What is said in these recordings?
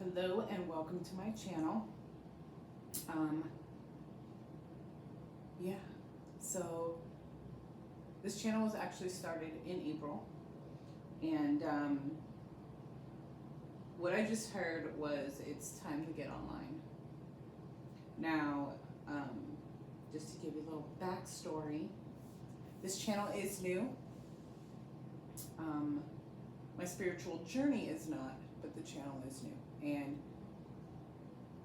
Hello and welcome to my channel. Yeah, so this channel was actually started in April, and what I just heard was it's time to get online. Now, just to give you a little backstory, this channel is new. My spiritual journey is not, but the channel is new. And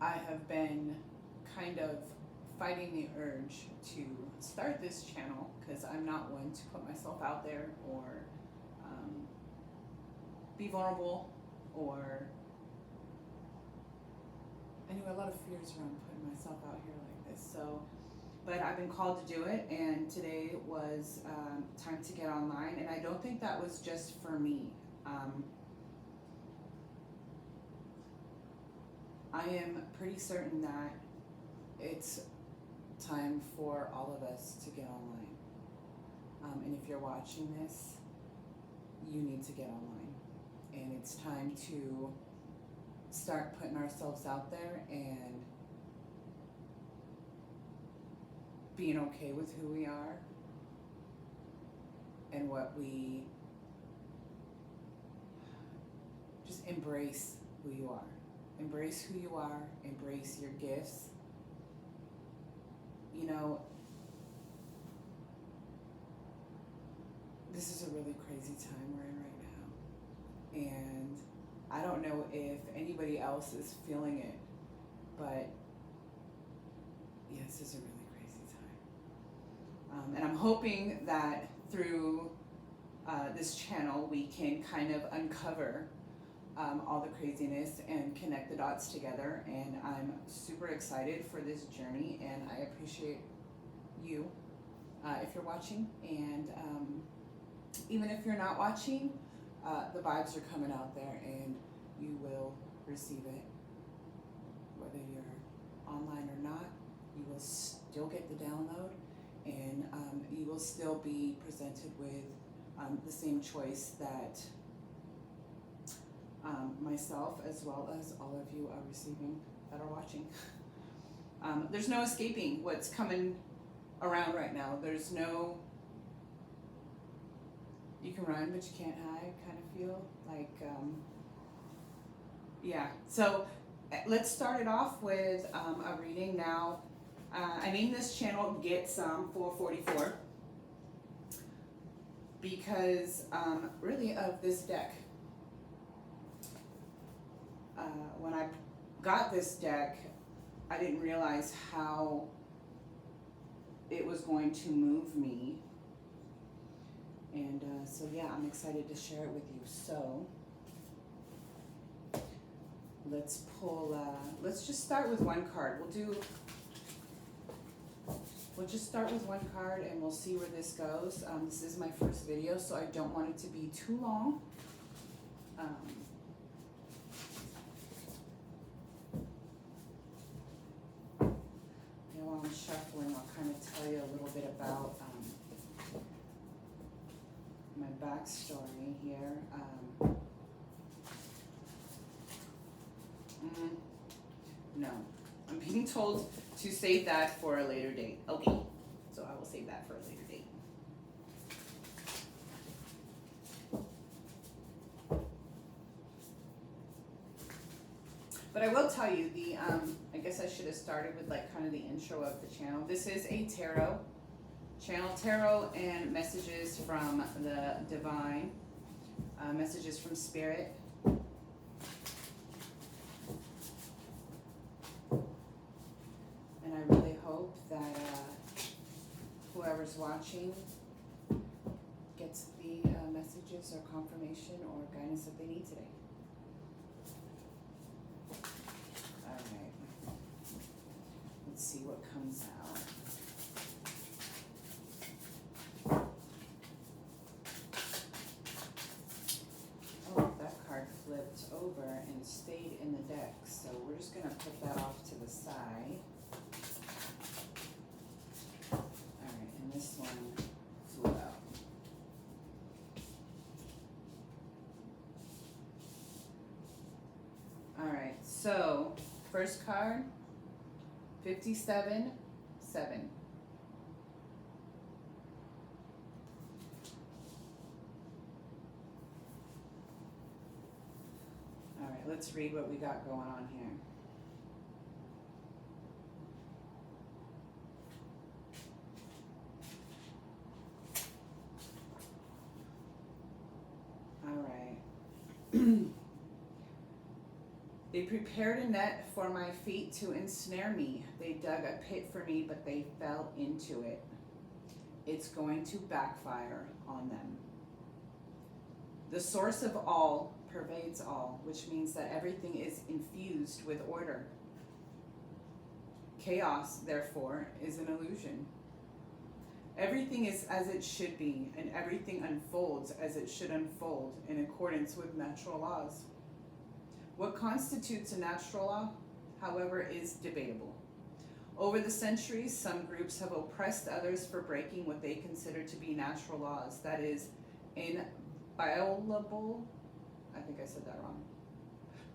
I have been kind of fighting the urge to start this channel because I'm not one to put myself out there or be vulnerable, or anyway, a lot of fears around putting myself out here like this. So, but I've been called to do it, and today was time to get online. And I don't think that was just for me. I am pretty certain that it's time for all of us to get online. And if you're watching this, you need to get online. And it's time to start putting ourselves out there and being okay with who we are and what we just embrace who you are. Embrace who you are, embrace your gifts. You know, this is a really crazy time we're in right now. And I don't know if anybody else is feeling it, but yeah, this is a really crazy time. And I'm hoping that through this channel we can kind of uncover all the craziness and connect the dots together. And I'm super excited for this journey, and I appreciate you if you're watching. And even if you're not watching, the vibes are coming out there and you will receive it. Whether you're online or not, you will still get the download, and you will still be presented with the same choice that myself, as well as all of you, are receiving that are watching. There's no escaping what's coming around right now. There's no, you can run but you can't hide kind of feel. Like, yeah. So let's start it off with a reading now. I named this channel Get Some 444 because really of this deck. When I got this deck, I didn't realize how it was going to move me. And so yeah, I'm excited to share it with you. So let's pull, let's just start with one card. We'll just start with one card and we'll see where this goes. This is my first video, so I don't want it to be too long. While I'm shuffling, I'll kind of tell you a little bit about my backstory here. No, I'm being told to save that for a later date. Okay, so I will save that for a later date. But I will tell you, I guess I should have started with like kind of the intro of the channel. This is a tarot channel, tarot and messages from the divine, messages from spirit. And I really hope that whoever's watching gets the messages or confirmation or guidance that they need today. Let's see what comes out. Oh, that card flipped over and stayed in the deck, so we're just going to put that off to the side. Alright, and this one flew out. Alright, So, first card, 57, 7. All right, let's read what we got going on here. All right. They prepared a net for my feet to ensnare me. They dug a pit for me, but they fell into it. It's going to backfire on them. The source of all pervades all, which means that everything is infused with order. Chaos, therefore, is an illusion. Everything is as it should be, and everything unfolds as it should unfold in accordance with natural laws. What constitutes a natural law, however, is debatable. Over the centuries, some groups have oppressed others for breaking what they consider to be natural laws, that is, inviolable, I think I said that wrong,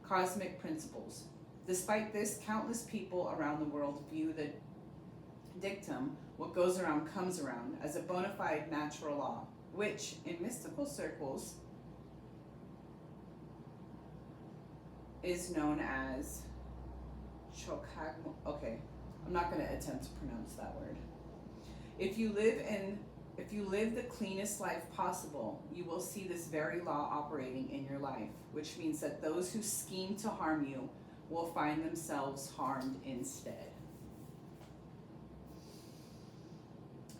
cosmic principles. Despite this, countless people around the world view the dictum, what goes around comes around, as a bona fide natural law, which, in mystical circles, is known as chokagmo. Okay, I'm not going to attempt to pronounce that word. If you live the cleanest life possible, you will see this very law operating in your life, which means that those who scheme to harm you will find themselves harmed instead.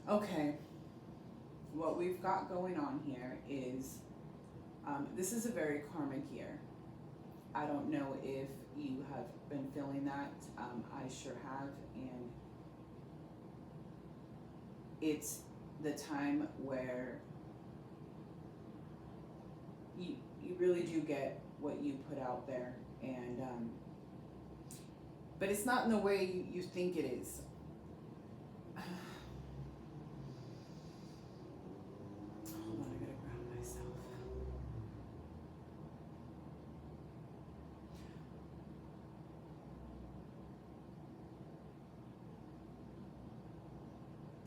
Okay, what we've got going on here is, this is a very karmic year. I don't know if you have been feeling that. I sure have, and it's the time where you really do get what you put out there, and but it's not in the way you think it is. Hold on, I gotta ground myself.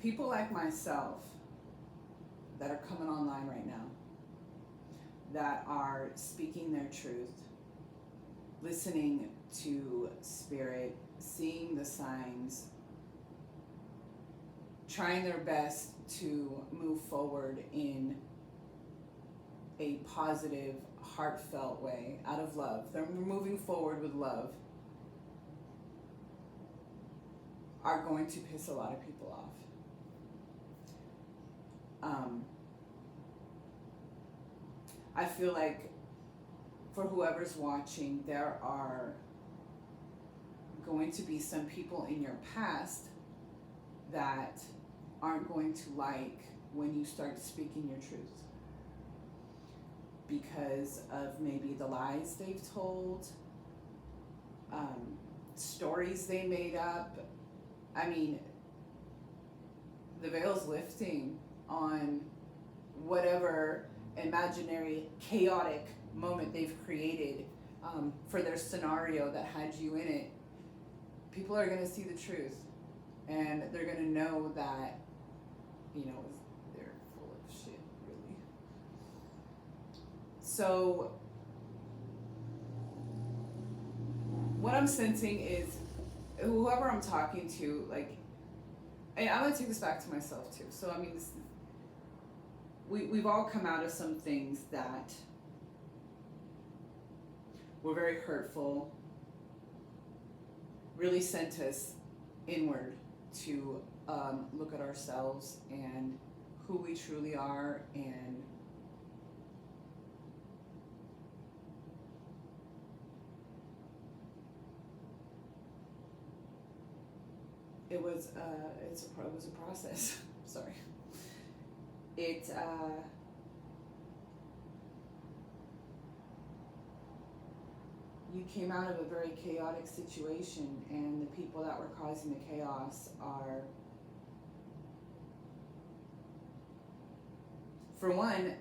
People like myself that are coming online right now, that are speaking their truth, listening to spirit, seeing the signs, trying their best to move forward in a positive, heartfelt way, out of love. They're moving forward with love, are going to piss a lot of people off. I feel like for whoever's watching, there are going to be some people in your past that aren't going to like when you start speaking your truth, because of maybe the lies they've told, stories they made up. I mean, the veil's lifting on whatever imaginary chaotic moment they've created for their scenario that had you in it. People are going to see the truth, and they're going to know that, you know, they're full of shit, really. So what I'm sensing is whoever I'm talking to, like, and I'm going to take this back to myself too. So, I mean, we've all come out of some things that were very hurtful, really sent us inward to look at ourselves and who we truly are, and it was a process. Sorry. You came out of a very chaotic situation, and the people that were causing the chaos are, for one,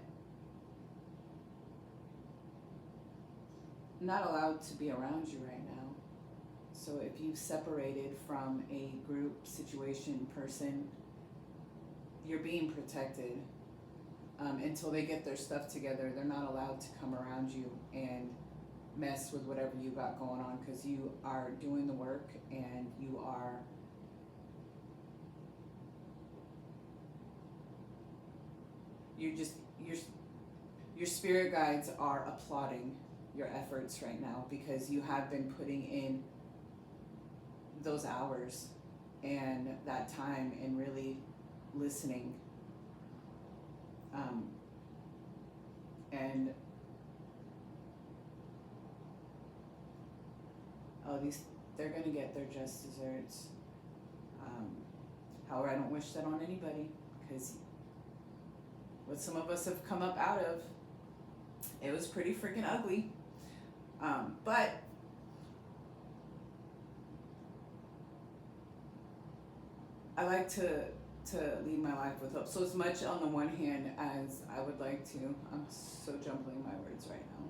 not allowed to be around you right now. So if you've separated from a group, situation, person, you're being protected. Until they get their stuff together, they're not allowed to come around you and mess with whatever you got going on, because you are doing the work, and you're just, your spirit guides are applauding your efforts right now, because you have been putting in those hours and that time and really listening. And they're gonna get their just desserts. However, I don't wish that on anybody, because what some of us have come up out of, it was pretty freaking ugly. But I like to lead my life with hope. So as much on the one hand as I would like to, I'm so jumbling my words right now.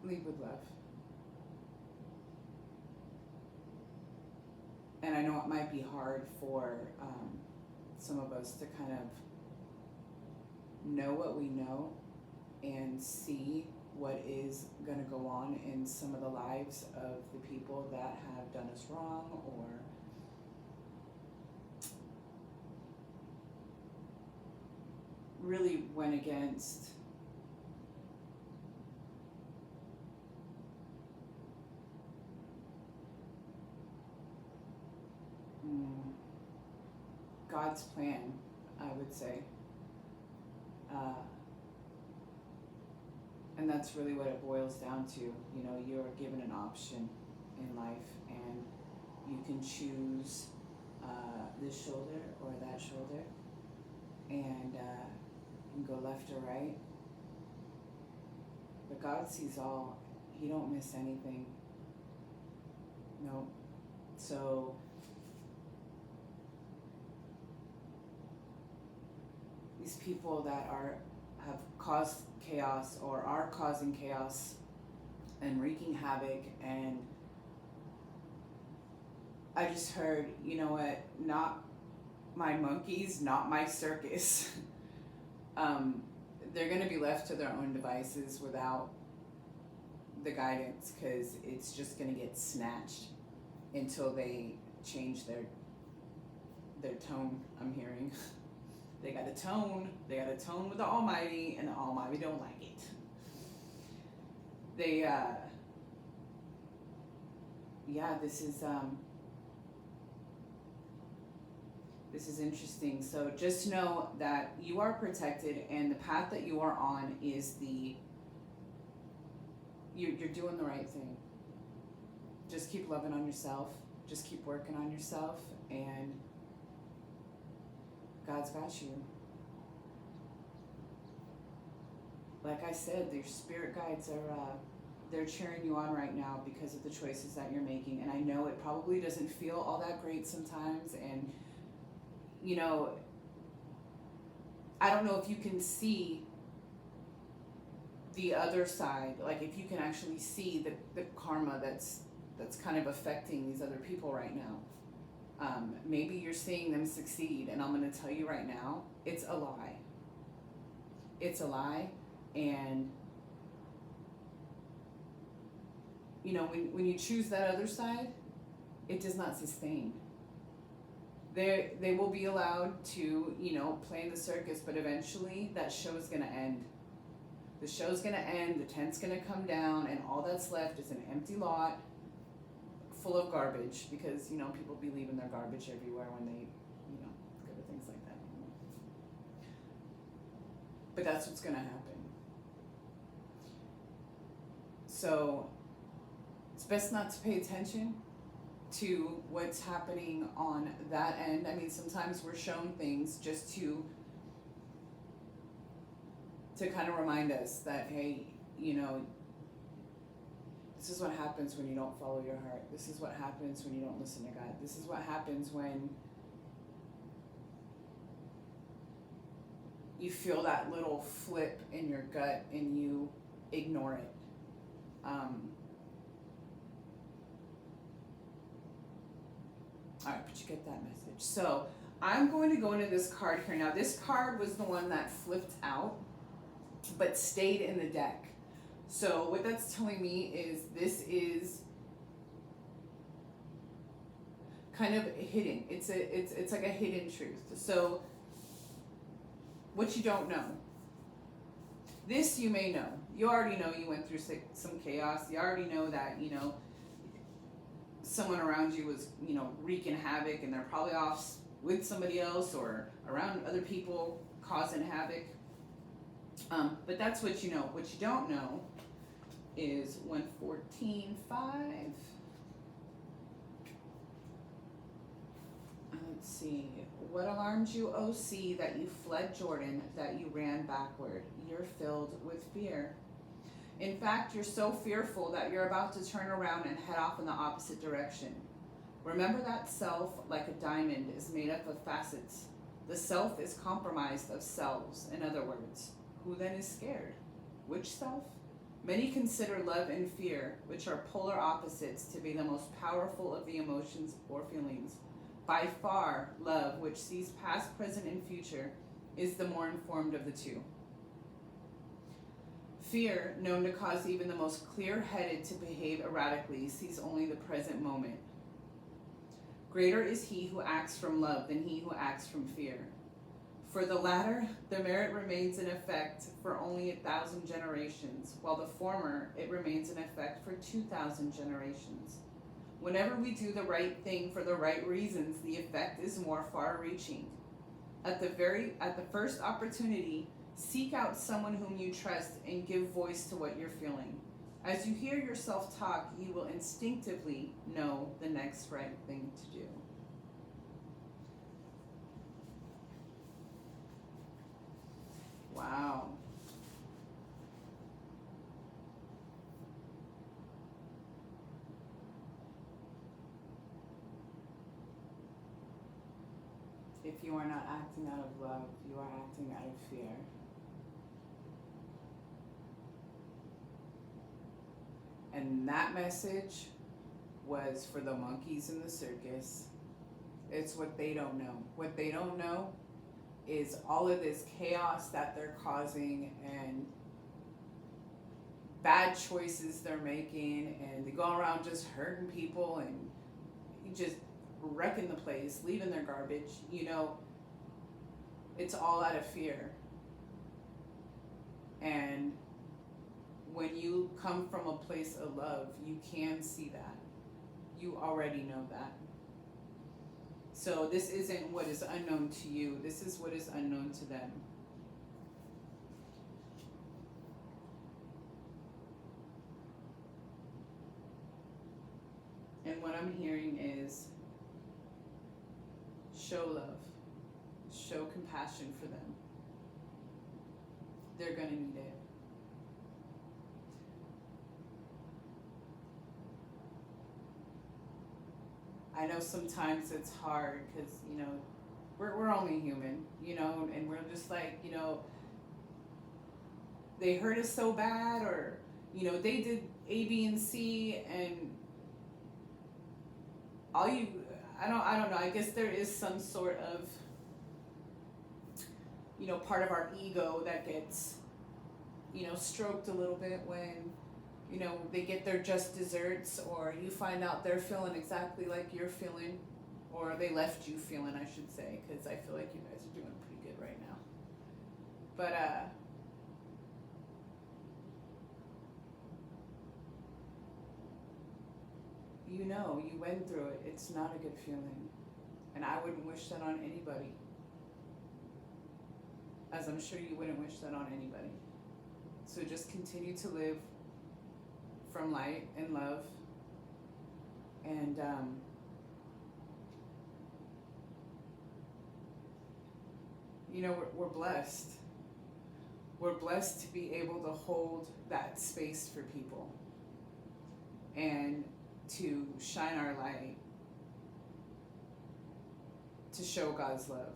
Lead with love. And I know it might be hard for some of us to kind of know what we know and see what is going to go on in some of the lives of the people that have done us wrong, or really went against God's plan, I would say. And that's really what it boils down to. You know, you're given an option in life, and you can choose this shoulder or that shoulder, and you can go left or right. But God sees all. He don't miss anything. No. So these people that have caused chaos or are causing chaos and wreaking havoc, and I just heard, you know what, not my monkeys, not my circus. They're going to be left to their own devices without the guidance, because it's just going to get snatched until they change their tone, I'm hearing. They got a tone with the Almighty, and the Almighty don't like it. This is interesting. So just know that you are protected, and the path that you are on is you're doing the right thing. Just keep loving on yourself. Just keep working on yourself, and God's got you. Like I said, your spirit guides are they're cheering you on right now because of the choices that you're making. And I know it probably doesn't feel all that great sometimes, and you know, I don't know if you can see the other side, like if you can actually see the karma that's kind of affecting these other people right now. Maybe you're seeing them succeed, and I'm going to tell you right now, it's a lie. It's a lie, and you know, when you choose that other side, it does not sustain. They will be allowed to, you know, play in the circus, but eventually that show is going to end. The show's going to end, the tent's going to come down, and all that's left is an empty lot full of garbage, because, you know, people be leaving their garbage everywhere when they, you know, go to things like that. But that's what's going to happen. So it's best not to pay attention to what's happening on that end. I mean, sometimes we're shown things just to kind of remind us that, hey, you know, this is what happens when you don't follow your heart. This is what happens when you don't listen to God. This is what happens when you feel that little flip in your gut and you ignore it. All right, but you get that message. So I'm going to go into this card here. Now, this card was the one that flipped out, but stayed in the deck. So what that's telling me is this is kind of hidden. It's like a hidden truth. So what you don't know. This you may know. You already know you went through some chaos. You already know that, someone around you was, wreaking havoc, and they're probably off with somebody else or around other people causing havoc. But that's what you know. What you don't know is 114.5. Let's see. What alarmed you, OC, that you fled Jordan, that you ran backward? You're filled with fear. In fact, you're so fearful that you're about to turn around and head off in the opposite direction. Remember that self, like a diamond, is made up of facets. The self is comprised of selves, in other words. Who then is scared? Which self? Many consider love and fear, which are polar opposites, to be the most powerful of the emotions or feelings. By far, love, which sees past, present, and future, is the more informed of the two. Fear, known to cause even the most clear-headed to behave erratically, sees only the present moment. Greater is he who acts from love than he who acts from fear. For the latter, the merit remains in effect for only 1,000 generations, while the former, it remains in effect for 2,000 generations. Whenever we do the right thing for the right reasons, the effect is more far-reaching. At the first opportunity, seek out someone whom you trust and give voice to what you're feeling. As you hear yourself talk, you will instinctively know the next right thing to do. Wow. If you are not acting out of love, you are acting out of fear. And that message was for the monkeys in the circus. It's what they don't know. What they don't know is all of this chaos that they're causing and bad choices they're making, and they go around just hurting people and just wrecking the place, leaving their garbage. It's all out of fear. And when you come from a place of love, you can see that. You already know that. So this isn't what is unknown to you. This is what is unknown to them. And what I'm hearing is show love. Show compassion for them. They're going to need it. I know sometimes it's hard because, we're only human, and we're just like, they hurt us so bad, or, they did A, B, and C, and I don't know, I guess there is some sort of, part of our ego that gets, stroked a little bit when, they get their just desserts, or you find out they're feeling exactly like you're feeling, or they left you feeling, I should say, because I feel like you guys are doing pretty good right now. But, you went through it. It's not a good feeling. And I wouldn't wish that on anybody. As I'm sure you wouldn't wish that on anybody. So just continue to live from light and love, and we're blessed. We're blessed to be able to hold that space for people and to shine our light, to show God's love.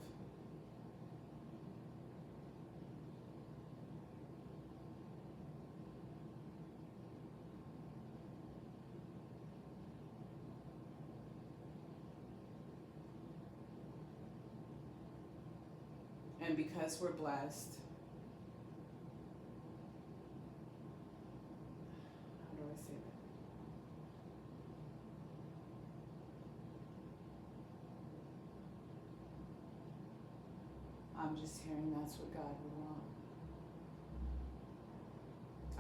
And because we're blessed, how do I say that? I'm just hearing that's what God would want.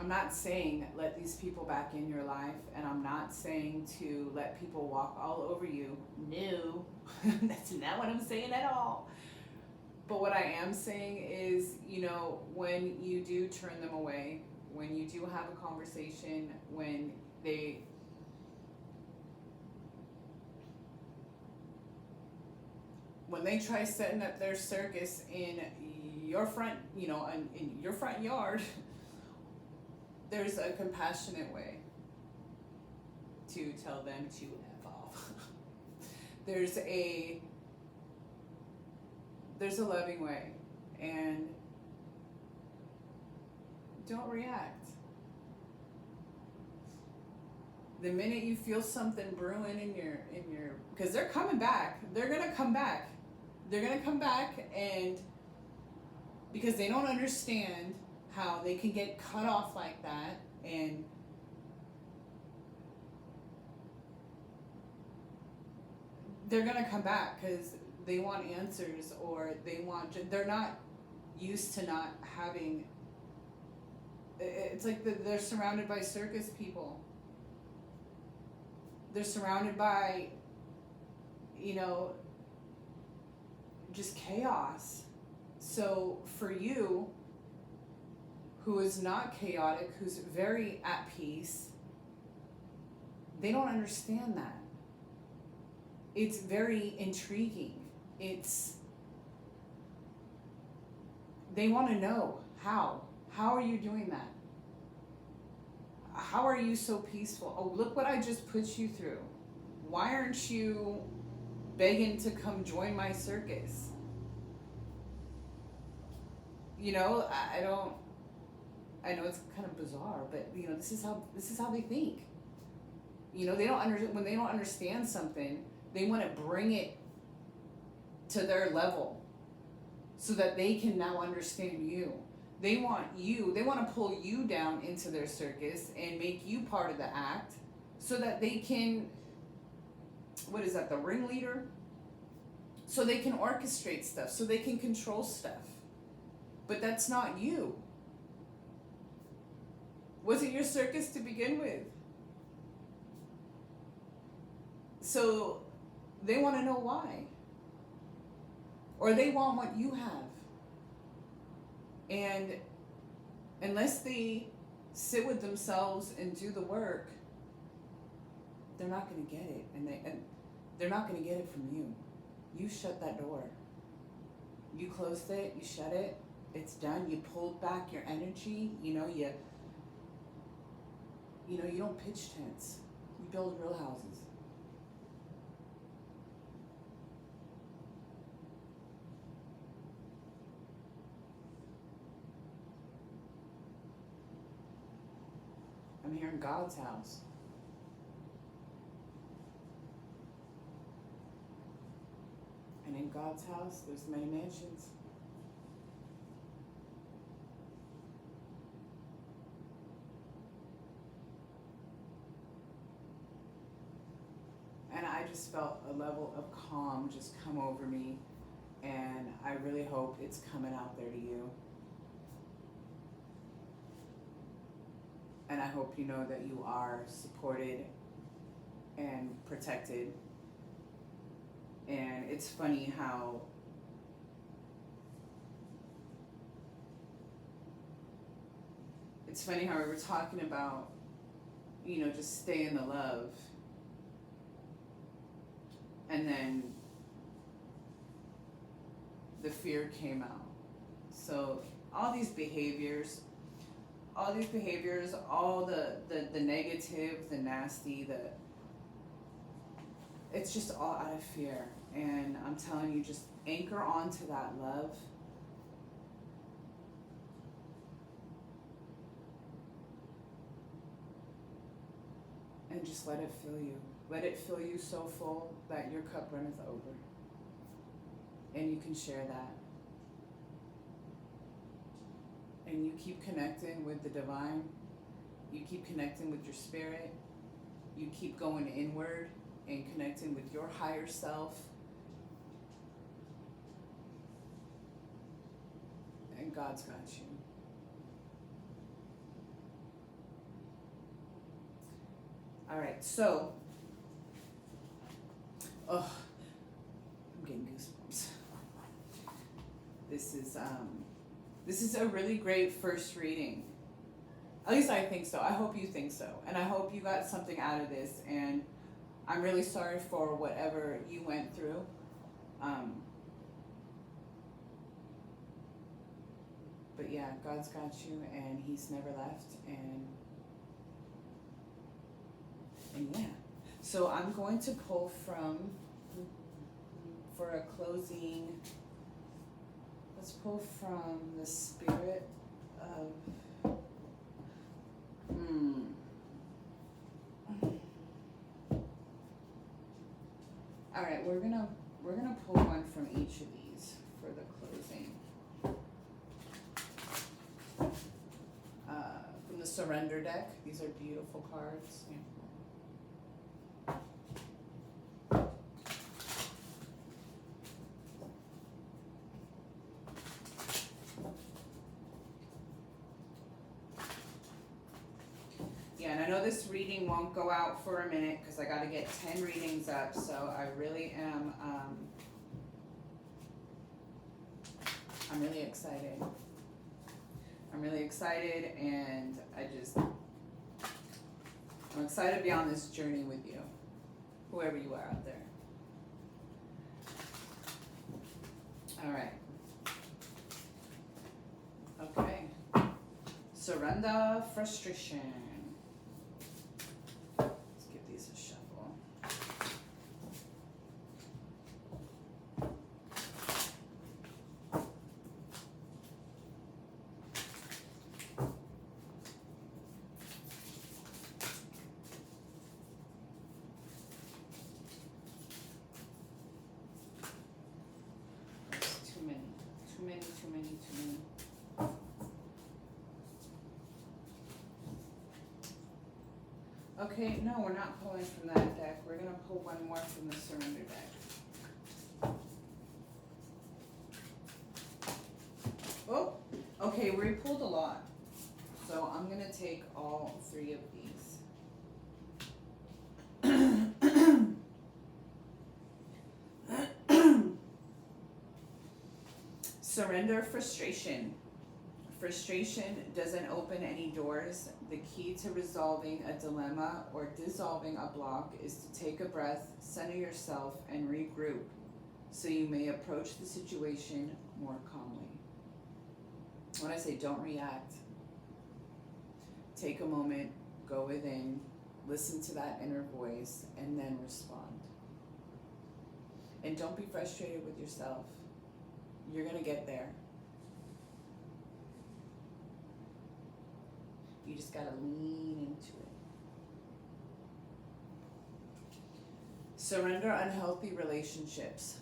I'm not saying let these people back in your life, and I'm not saying to let people walk all over you. No, that's not what I'm saying at all. But what I am saying is, when you do turn them away, when you do have a conversation, when they try setting up their circus in your front, in your front yard, there's a compassionate way to tell them to F off. There's a loving way, and don't react. The minute you feel something brewing in your because they're coming back. They're gonna come back. They're gonna come back, and because they don't understand how they can get cut off like that, and they're gonna come back because they want answers, or they're not used to not having. It's like they're surrounded by circus people. They're surrounded by, just chaos. So for you, who is not chaotic, who's very at peace, they don't understand that. It's very intriguing. They want to know how. How are you doing that? How are you so peaceful? Oh, look what I just put you through. Why aren't you begging to come join my circus? I know it's kind of bizarre, but this is how they think. They don't when they don't understand something, they want to bring it to their level so that they can now understand you. They want to pull you down into their circus and make you part of the act so that they can, the ringleader? So they can orchestrate stuff, so they can control stuff. But that's not you. Was it your circus to begin with? So they want to know why. Or they want what you have. And unless they sit with themselves and do the work, they're not going to get it. And they're not going to get it from you. You shut that door. You closed it, you shut it, it's done. You pulled back your energy, you don't pitch tents. You build real houses. I'm hearing God's house. And in God's house, there's many mansions. And I just felt a level of calm just come over me. And I really hope it's coming out there to you. And I hope you know that you are supported and protected. And it's funny how we were talking about, just stay in the love. And then the fear came out. So all these behaviors, all the negative, the nasty, it's just all out of fear. And I'm telling you, just anchor onto that love. And just let it fill you. Let it fill you so full that your cup runneth over. And you can share that. and you keep connecting with the divine, you keep connecting with your spirit, you keep going inward and connecting with your higher self, and God's got you. All right, so, I'm getting goosebumps. This is a really great first reading. At least I think so. I hope you think so. And I hope you got something out of this. And I'm really sorry for whatever you went through. But yeah, God's got you, and He's never left. And yeah. So I'm going to pull for a closing, let's pull from the spirit of, all right, we're gonna pull one from each of these for the closing. From the Surrender deck. These are beautiful cards. Yeah. And I know this reading won't go out for a minute because I got to get 10 readings up, so I really am, I'm really excited. I'm really excited, and I'm excited to be on this journey with you, whoever you are out there. All right. Okay. Surrender frustration. Too many. Okay, no, we're not pulling from that deck. We're going to pull one more from the Surrender deck. Oh, okay, we pulled a lot. So I'm going to take all 3 of these. Surrender frustration. Frustration doesn't open any doors. The key to resolving a dilemma or dissolving a block is to take a breath, center yourself, and regroup so you may approach the situation more calmly. When I say don't react, take a moment, go within, listen to that inner voice, and then respond. And don't be frustrated with yourself. You're going to get there. You just got to lean into it. Surrender unhealthy relationships.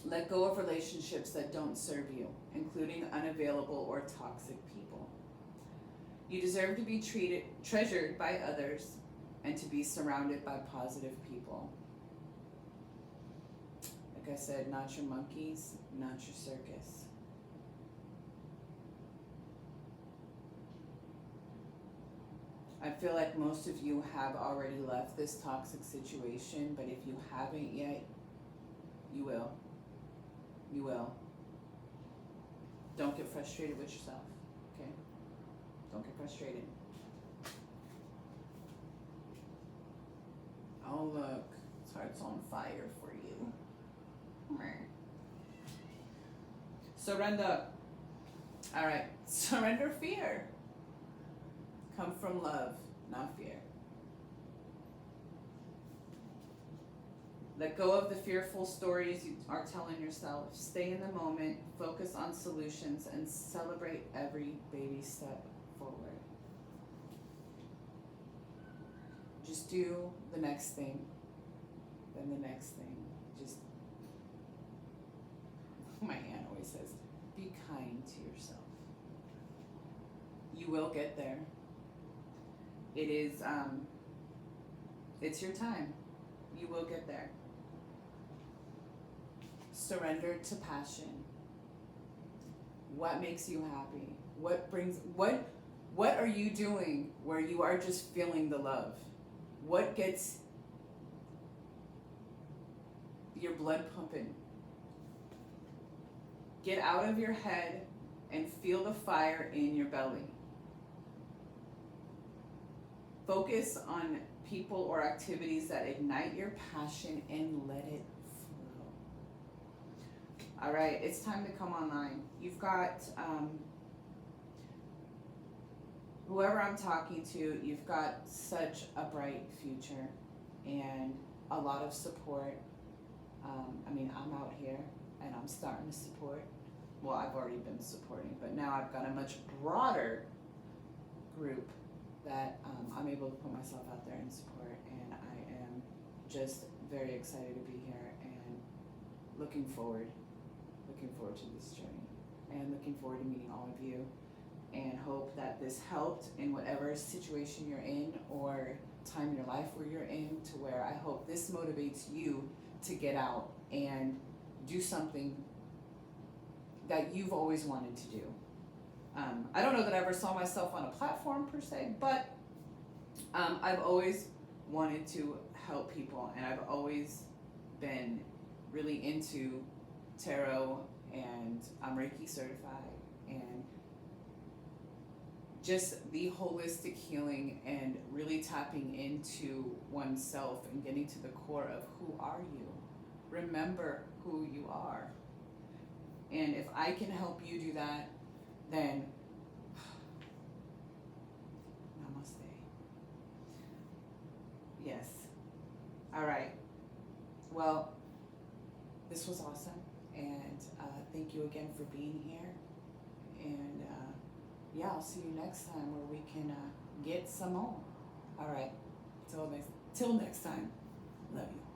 Let go of relationships that don't serve you, including unavailable or toxic people. You deserve to be treasured by others and to be surrounded by positive people. Like I said, not your monkeys, not your circus. I feel like most of you have already left this toxic situation, but if you haven't yet, you will. You will. Don't get frustrated with yourself, okay? Don't get frustrated. Oh, look. His heart's on fire for you. Surrender. All right. Surrender fear. Come from love, not fear. Let go of the fearful stories you are telling yourself. Stay in the moment, focus on solutions, and celebrate every baby step forward. Just do the next thing, then the next thing. Just, my aunt always says, be kind to yourself. You will get there. It is, it's your time. You will get there. Surrender to passion. What makes you happy? What are you doing where you are just feeling the love? What gets your blood pumping? Get out of your head and feel the fire in your belly. Focus on people or activities that ignite your passion and let it flow. All right, it's time to come online. You've got whoever I'm talking to, you've got such a bright future and a lot of support. I'm out here and I'm starting to support. Well, I've already been supporting, but now I've got a much broader group that I'm able to put myself out there and support, and I am just very excited to be here and looking forward to this journey, and looking forward to meeting all of you, and hope that this helped in whatever situation you're in or time in your life where you're in, to where I hope this motivates you to get out and do something that you've always wanted to do. I don't know that I ever saw myself on a platform per se, but I've always wanted to help people, and I've always been really into tarot, and I'm Reiki certified, and just the holistic healing and really tapping into oneself and getting to the core of who are you. Remember who you are. And if I can help you do that, then namaste. Yes. All right. Well, this was awesome. And thank you again for being here. And I'll see you next time where we can get some more. All right. Till next time. Love you.